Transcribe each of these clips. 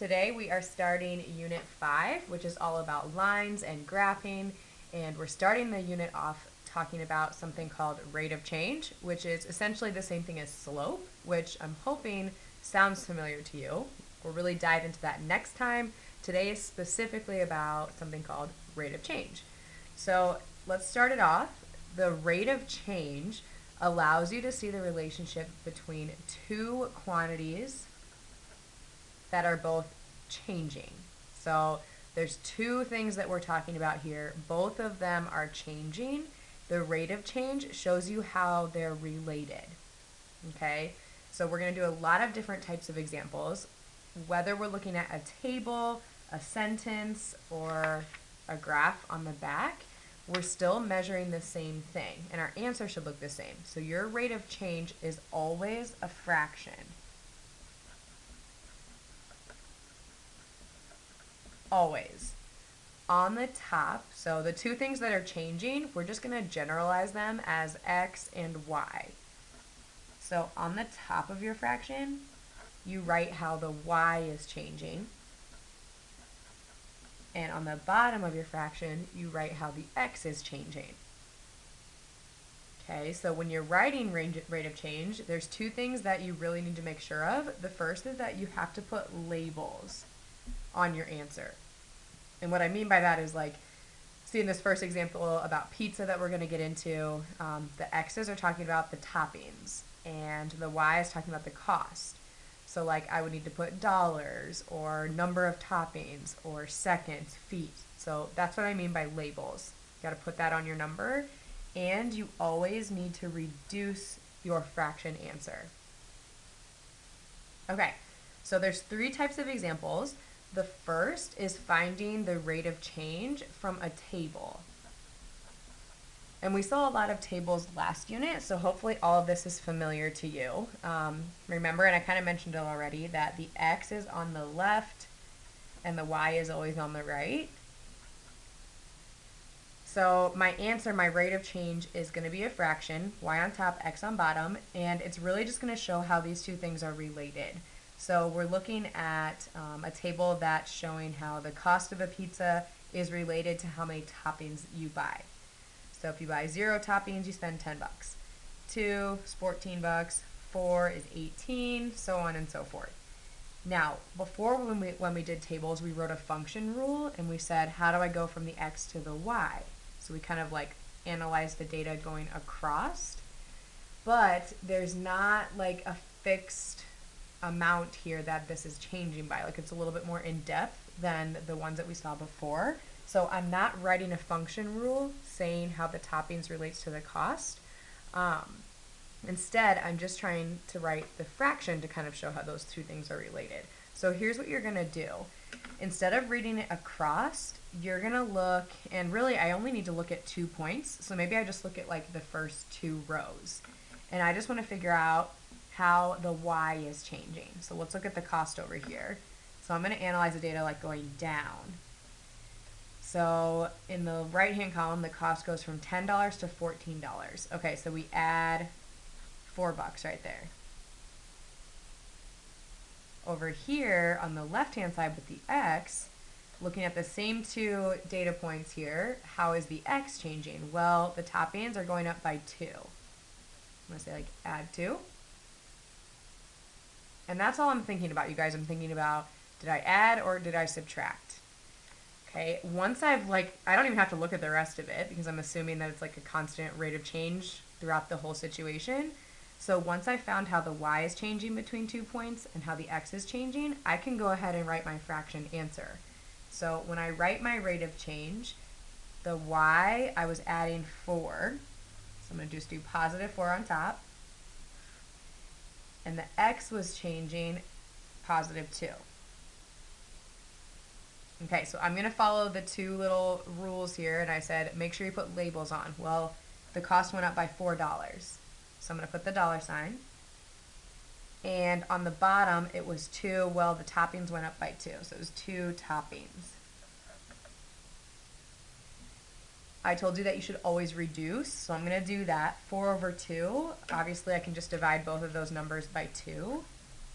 Today we are starting Unit 5, which is all about lines and graphing, and we're starting the unit off talking about something called rate of change, which is essentially the same thing as slope, which I'm hoping sounds familiar to you. We'll really dive into that next time. Today is specifically about something called rate of change. So let's start it off. The rate of change allows you to see the relationship between two quantities that are both changing. So there's two things that we're talking about here. Both of them are changing. The rate of change shows you how they're related. Okay? So we're going to do a lot of different types of examples. Whether we're looking at a table, a sentence, or a graph on the back, we're still measuring the same thing, and our answer should look the same. So your rate of change is always a fraction. Always. On the top, so the two things that are changing, we're just going to generalize them as x and y. So on the top of your fraction, you write how the y is changing. And on the bottom of your fraction, you write how the x is changing. Okay, so when you're writing rate of change, there's two things that you really need to make sure of. The first is that you have to put labels on your answer. And what I mean by that is, like, see in this first example about pizza that we're going to get into, the x's are talking about the toppings and the y is talking about the cost. So like I would need to put dollars or number of toppings or seconds, feet. So that's what I mean by labels. You got to put that on your number, and you always need to reduce your fraction answer. Okay, so there's three types of examples. The first is finding the rate of change from a table. And we saw a lot of tables last unit, so hopefully all of this is familiar to you. Remember, and I kind of mentioned it already, that the x is on the left and the y is always on the right. So my answer, my rate of change, is going to be a fraction, y on top, x on bottom, and it's really just going to show how these two things are related. So we're looking at a table that's showing how the cost of a pizza is related to how many toppings you buy. So if you buy 0 toppings, you spend 10 bucks. 2 is 14 bucks. 4 is 18, so on and so forth. Now, before when we did tables, we wrote a function rule, and we said, how do I go from the x to the y? So we kind of like analyzed the data going across, but there's not like a fixed amount here that this is changing by. Like, it's a little bit more in depth than the ones that we saw before. So I'm not writing a function rule saying how the toppings relates to the cost. Instead, I'm just trying to write the fraction to kind of show how those two things are related. So here's what you're going to do. Instead of reading it across, you're going to look, and really I only need to look at 2 points. So maybe I just look at like the first 2 rows. And I just want to figure out how the y is changing. So let's look at the cost over here. So I'm going to analyze the data like going down. So in the right-hand column, the cost goes from $10 to $14. Okay, so we add 4 bucks right there. Over here on the left-hand side with the x, looking at the same 2 data points here, how is the x changing? Well, the toppings are going up by 2. I'm going to say like add 2. And that's all I'm thinking about, you guys. I'm thinking about, did I add or did I subtract? Okay, once I've I don't even have to look at the rest of it because I'm assuming that it's like a constant rate of change throughout the whole situation. So once I found how the y is changing between 2 points and how the x is changing, I can go ahead and write my fraction answer. So when I write my rate of change, the y, I was adding 4. So I'm going to just do positive 4 on top. And the x was changing positive 2. Okay, so I'm going to follow the 2 little rules here, and I said make sure you put labels on. Well, the cost went up by $4. So I'm going to put the $sign. And on the bottom, it was 2. Well, the toppings went up by 2, so it was 2 toppings. I told you that you should always reduce, so I'm going to do that. 4 over 2, obviously I can just divide both of those numbers by 2,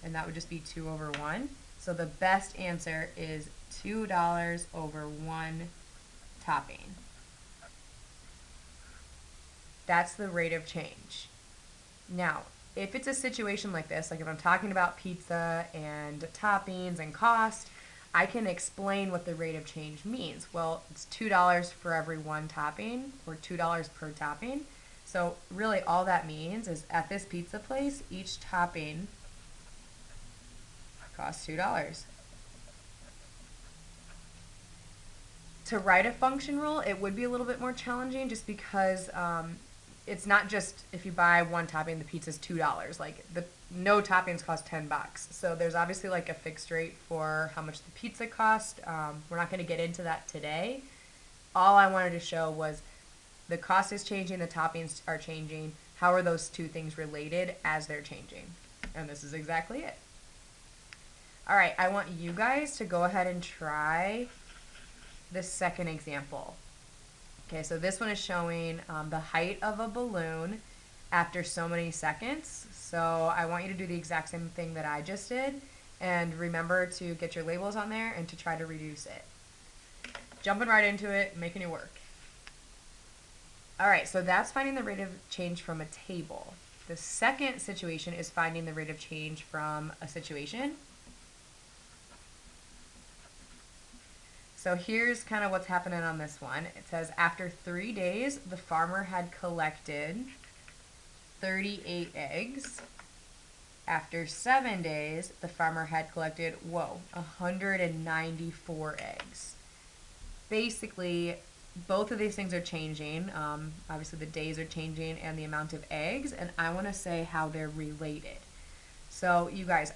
and that would just be 2 over 1. So the best answer is $2 over one topping. That's the rate of change. Now, if it's a situation like this, like if I'm talking about pizza and toppings and cost, I can explain what the rate of change means. Well, it's $2 for every one topping, or $2 per topping. So really all that means is at this pizza place, each topping costs $2. To write a function rule, it would be a little bit more challenging just because it's not just if you buy one topping, the pizza's $2. Like no toppings cost $10. So there's obviously like a fixed rate for how much the pizza cost. We're not going to get into that today. All I wanted to show was the cost is changing, the toppings are changing. How are those two things related as they're changing? And this is exactly it. All right, I want you guys to go ahead and try the second example. Okay, so this one is showing the height of a balloon after so many seconds. So I want you to do the exact same thing that I just did, and remember to get your labels on there and to try to reduce it. Jumping right into it, making it work. All right, so that's finding the rate of change from a table. The second situation is finding the rate of change from a situation. So here's kind of what's happening on this one. It says after 3 days, the farmer had collected 38 eggs. After 7 days, the farmer had collected, 194 eggs. Basically, both of these things are changing. Obviously, the days are changing and the amount of eggs, and I want to say how they're related. So you guys,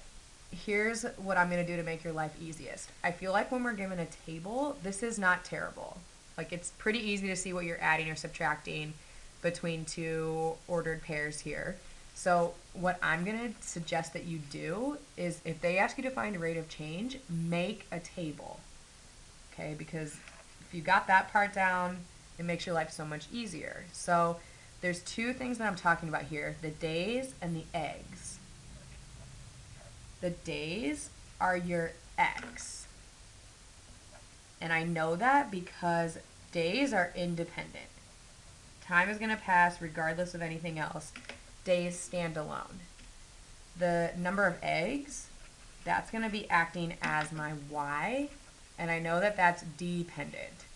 here's what I'm going to do to make your life easiest. I feel like when we're given a table, this is not terrible. Like it's pretty easy to see what you're adding or subtracting between two ordered pairs here. So what I'm going to suggest that you do is if they ask you to find a rate of change, make a table. Okay, because if you got that part down, it makes your life so much easier. So there's two things that I'm talking about here, the days and the eggs. The days are your x. And I know that because days are independent. Time is going to pass regardless of anything else. Days stand alone. The number of eggs, that's going to be acting as my y, and I know that that's dependent.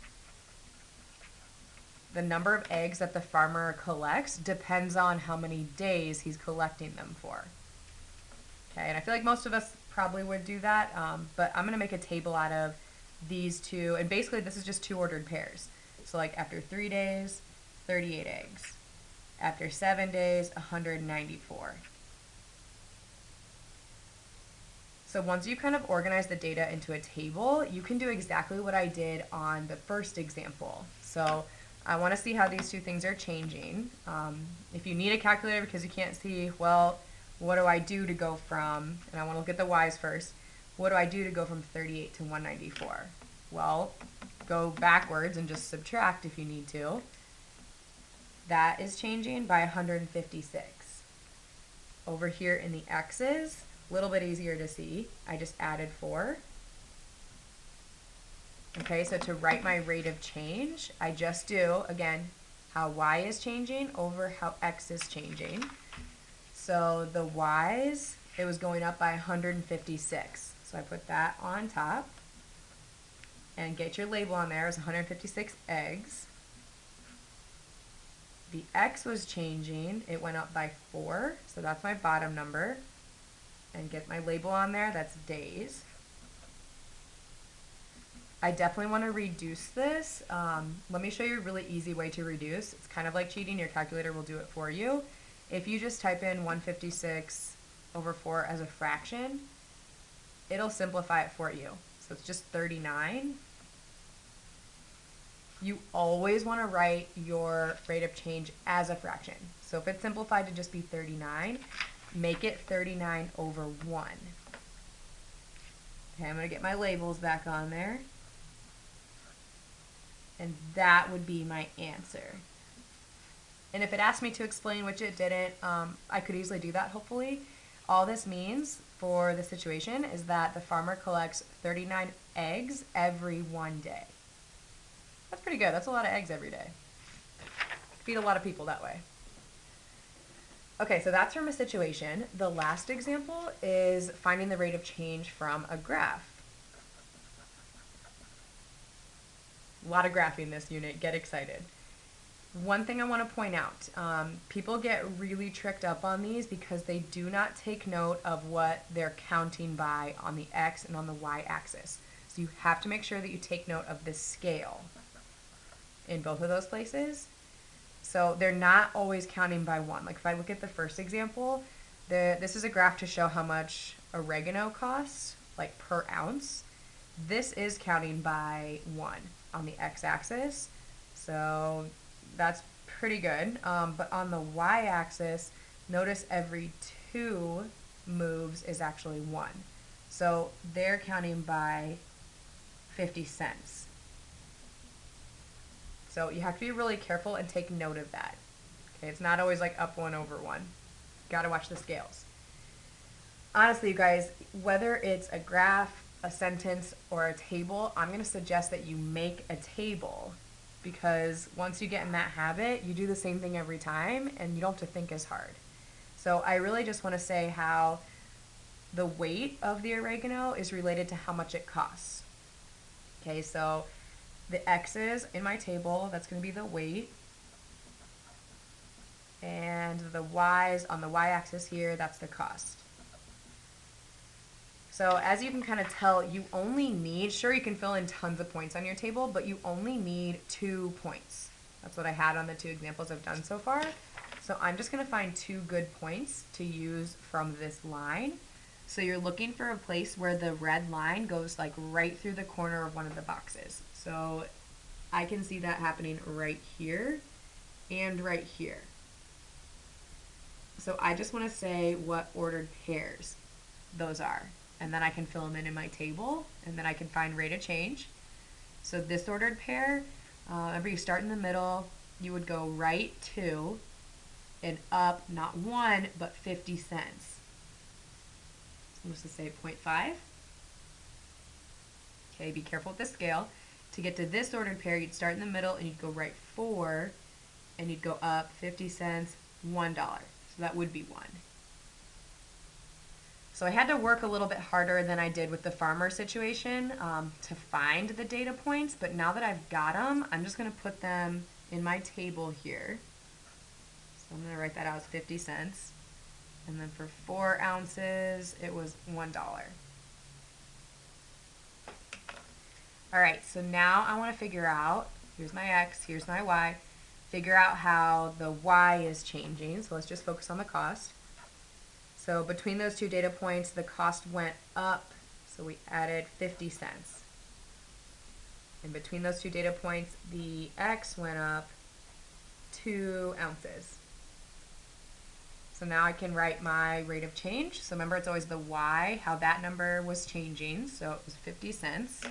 The number of eggs that the farmer collects depends on how many days he's collecting them for. Okay, and I feel like most of us probably would do that, but I'm going to make a table out of these two, and basically this is just two ordered pairs. So like after 3 days, 38 eggs. After 7 days, 194. So once you kind of organize the data into a table, you can do exactly what I did on the first example. So I want to see how these two things are changing. If you need a calculator because you can't see, well, what do I do to go from, and I want to look at the y's first, what do I do to go from 38 to 194? Well, go backwards and just subtract if you need to. That is changing by 156. Over here in the x's, a little bit easier to see, I just added 4. Okay, so to write my rate of change, I just do, again, how y is changing over how x is changing. So the y's, it was going up by 156. So I put that on top. And get your label on there, it was 156 eggs. The x was changing, it went up by 4, so that's my bottom number. And get my label on there, that's days. I definitely want to reduce this. Let me show you a really easy way to reduce. It's kind of like cheating, your calculator will do it for you. If you just type in 156 over 4 as a fraction, it'll simplify it for you. So it's just 39. You always want to write your rate of change as a fraction. So if it's simplified to just be 39, make it 39 over 1. Okay, I'm going to get my labels back on there. And that would be my answer. And if it asked me to explain, which it didn't, I could easily do that, hopefully. All this means for the situation is that the farmer collects 39 eggs every 1 day. That's pretty good. That's a lot of eggs every day. Feed a lot of people that way. Okay, so that's from a situation. The last example is finding the rate of change from a graph. A lot of graphing in this unit. Get excited. One thing I want to point out, people get really tricked up on these because they do not take note of what they're counting by on the x and on the y-axis. So you have to make sure that you take note of the scale in both of those places. So they're not always counting by one. Like if I look at the first example, this is a graph to show how much oregano costs, like per ounce. This is counting by 1 on the x-axis. So that's pretty good. But on the y-axis, notice every 2 moves is actually 1. So they're counting by 50 cents. So you have to be really careful and take note of that. Okay, it's not always like up 1 over 1. Gotta watch the scales. Honestly, you guys, whether it's a graph, a sentence, or a table, I'm gonna suggest that you make a table, because once you get in that habit, you do the same thing every time and you don't have to think as hard. So I really just want to say how the weight of the oregano is related to how much it costs. Okay, so the x's in my table, that's going to be the weight. And the y's on the y-axis here, that's the cost. So as you can kind of tell, you only need, sure you can fill in tons of points on your table, but you only need 2 points. That's what I had on the 2 examples I've done so far. So I'm just going to find 2 good points to use from this line. So you're looking for a place where the red line goes like right through the corner of one of the boxes. So I can see that happening right here and right here. So I just want to say what ordered pairs those are. And then I can fill them in my table, and then I can find rate of change. So this ordered pair, remember you start in the middle, you would go right 2 and up, not 1, but 50 cents. So I'm just going to say 0.5. Okay, be careful with the scale. To get to this ordered pair, you'd start in the middle and you'd go right 4, and you'd go up 50 cents, $1. So that would be 1. So I had to work a little bit harder than I did with the farmer situation to find the data points, but now that I've got them, I'm just going to put them in my table here. So I'm going to write that out as 50 cents. And then for 4 ounces, it was $1. All right, so now I want to figure out, here's my x, here's my y, figure out how the y is changing. So let's just focus on the cost. So between those 2 data points, the cost went up, so we added 50 cents. And between those 2 data points, the x went up 2 ounces. So now I can write my rate of change. So remember, it's always the y, how that number was changing. So it was 50 cents.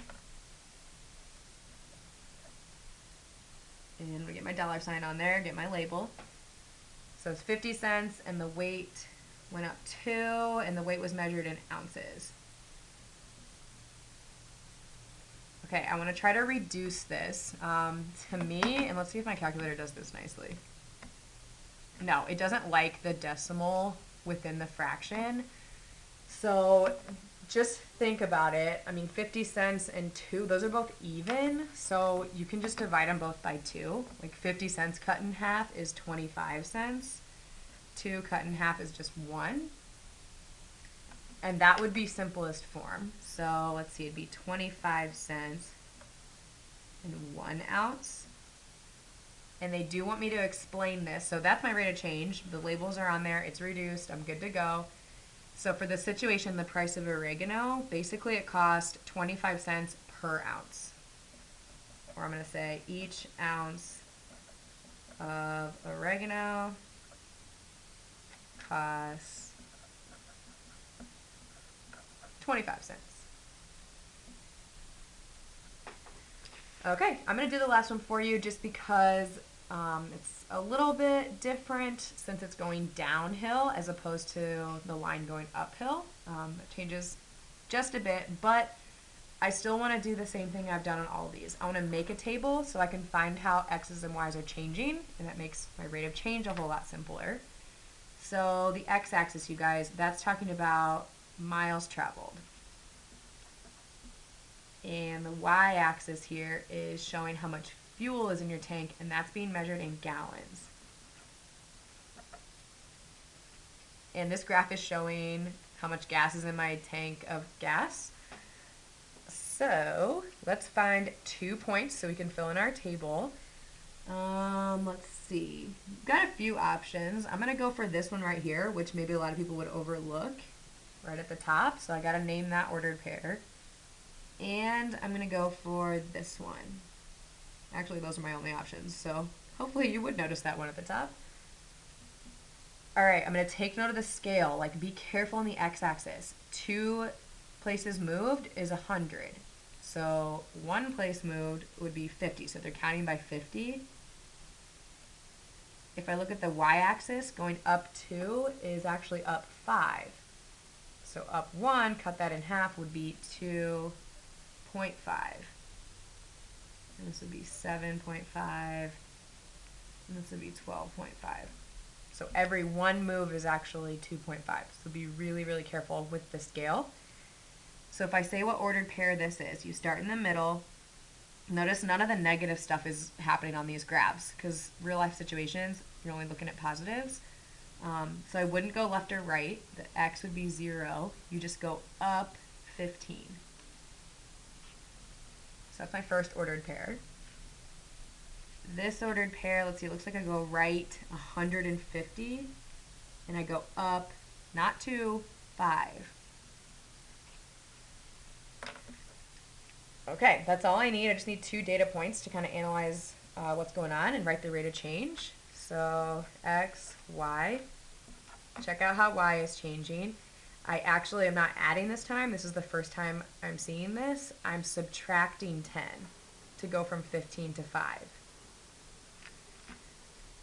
And we get my $sign on there, get my label. So it's 50 cents, and the weight went up 2, and the weight was measured in ounces. Okay, I want to try to reduce this. To me, and let's see if my calculator does this nicely. No, it doesn't like the decimal within the fraction. So just think about it. I mean, 50 cents and 2, those are both even. So you can just divide them both by 2. Like 50 cents cut in half is 25 cents. 2 cut in half is just 1. And that would be simplest form. So let's see, it'd be 25 cents and 1 ounce. And they do want me to explain this. So that's my rate of change. The labels are on there. It's reduced. I'm good to go. So for the situation, the price of oregano, basically it cost 25 cents per ounce. Or I'm going to say each ounce of oregano costs 25 cents. Okay, I'm going to do the last one for you just because It's a little bit different since it's going downhill as opposed to the line going uphill. It changes just a bit, but I still want to do the same thing I've done on all of these. I want to make a table so I can find how x's and y's are changing, and that makes my rate of change a whole lot simpler. So the x-axis, you guys, that's talking about miles traveled. And the y-axis here is showing how much fuel is in your tank, and that's being measured in gallons. And this graph is showing how much gas is in my tank of gas. So let's find 2 points so we can fill in our table. Let's see. We've got a few options. I'm going to go for this one right here, which maybe a lot of people would overlook right at the top. So I got to name that ordered pair. And I'm going to go for this one. Actually, those are my only options, so hopefully you would notice that one at the top. All right, I'm going to take note of the scale. Like, be careful on the x-axis. 2 places moved is 100. So 1 place moved would be 50. So they're counting by 50. If I look at the y-axis, going up 2 is actually up 5. So up 1, cut that in half, would be 2.5. And this would be 7.5. And this would be 12.5. So every 1 move is actually 2.5. So be really, really careful with the scale. So if I say what ordered pair this is, you start in the middle. Notice none of the negative stuff is happening on these graphs because real life situations, you're only looking at positives. So I wouldn't go left or right. The x would be 0. You just go up 15. So that's my first ordered pair. This ordered pair, let's see, it looks like I go right 150, and I go up, not 2, 5. Okay, that's all I need. I just need 2 data points to kind of analyze what's going on and write the rate of change. So x, y. Check out how y is changing. I actually am not adding this time. This is the first time I'm seeing this. I'm subtracting 10 to go from 15 to 5.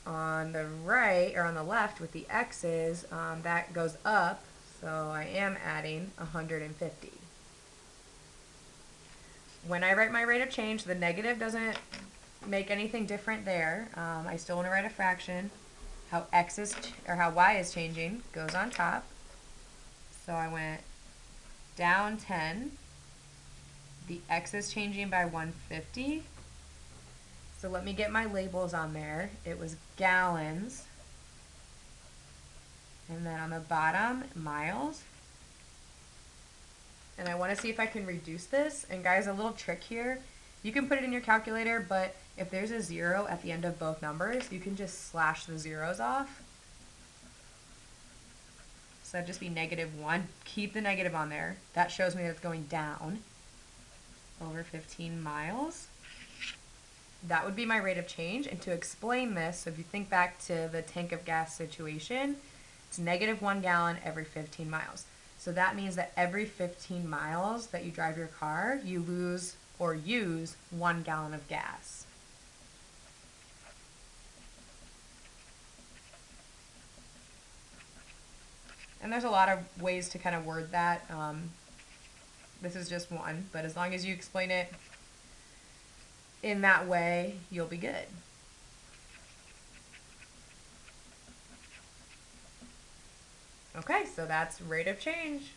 On the right, or on the left with the x's, that goes up, so I am adding 150. When I write my rate of change, the negative doesn't make anything different there. I still want to write a fraction. How x is, or how y is changing goes on top. So I went down 10. The x is changing by 150. So let me get my labels on there. It was gallons. And then on the bottom, miles. And I want to see if I can reduce this. And guys, a little trick here. You can put it in your calculator, but if there's a 0 at the end of both numbers, you can just slash the zeros off. So that'd just be -1. Keep the negative on there. That shows me that it's going down over 15 miles. That would be my rate of change. And to explain this, so if you think back to the tank of gas situation, it's -1 gallon every 15 miles. So that means that every 15 miles that you drive your car, you lose or use 1 gallon of gas. And there's a lot of ways to kind of word that. This is just one, but as long as you explain it in that way, you'll be good. Okay, so that's rate of change.